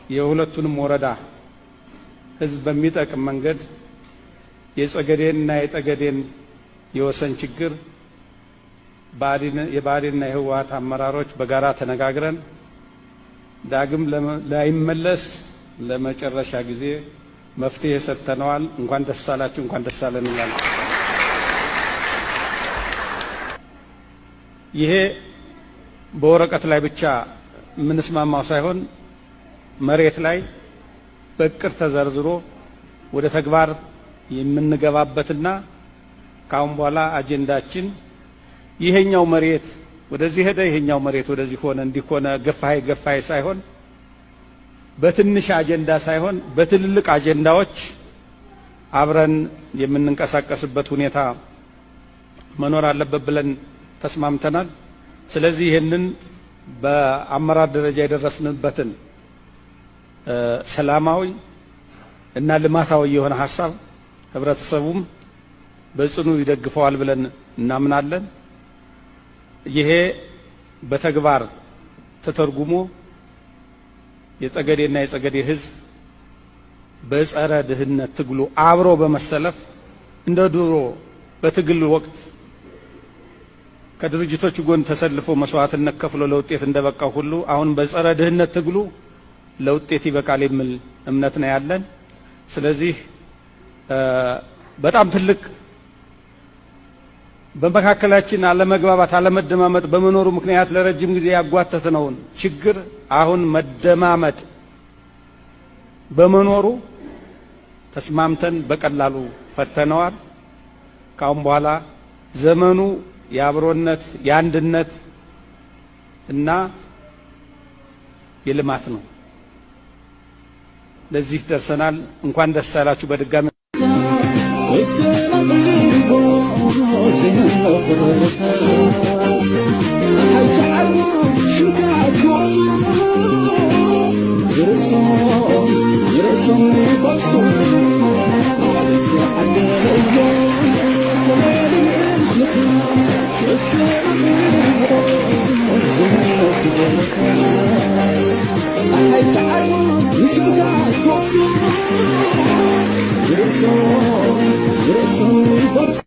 የሁለቱንም ወረዳ ህዝብ በሚጠቅም መንገድ የጸገዴንና የጠገዴን የወሰን ችግር የብአዴንና የህወሓት አመራሮች በጋራ ተነጋግረን ዳግም ላይመለስ ለመጨረሻ ጊዜ መፍትሄ ሰጥተነዋል። እንኳን ደስ አላችሁ፣ እንኳን ደስ አለን እላለሁ። ይሄ በወረቀት ላይ ብቻ የምንስማማው ሳይሆን መሬት ላይ በእቅድ ተዘርዝሮ ወደ ተግባር የምንገባበትና ካሁን በኋላ አጀንዳችን ይሄኛው መሬት ወደዚህ ሄደ፣ ይሄኛው መሬት ወደዚህ ሆነ፣ እንዲሆነ ገፋይ ሳይሆን በትንሽ አጀንዳ ሳይሆን በትልልቅ አጀንዳዎች አብረን የምንንቀሳቀስበት ሁኔታ መኖር አለበት ብለን ተስማምተናል። ስለዚህ ይሄንን በአመራር ደረጃ የደረስንበትን ሰላማዊ እና ልማታዊ የሆነ ሀሳብ ህብረተሰቡም በጽኑ ይደግፈዋል ብለን እናምናለን። ይሄ በተግባር ተተርጉሞ የጠገዴና የጸገዴ ህዝብ በጸረ ድህነት ትግሉ አብሮ በመሰለፍ እንደ ድሮ በትግል ወቅት ከድርጅቶች ጎን ተሰልፎ መስዋዕትነት ከፍሎ ለውጤት እንደበቃው ሁሉ አሁን በጸረ ድህነት ትግሉ ለውጤት ይበቃል የሚል እምነት ነው ያለን። ስለዚህ በጣም ትልቅ በመካከላችን አለመግባባት፣ አለመደማመጥ በመኖሩ ምክንያት ለረጅም ጊዜ ያጓተትነውን ችግር አሁን መደማመጥ በመኖሩ ተስማምተን በቀላሉ ፈተነዋል። ካሁን በኋላ ዘመኑ የአብሮነት የአንድነት እና የልማት ነው። ለዚህ ደርሰናል። እንኳን ደስ ያላችሁ በድጋሚ You're so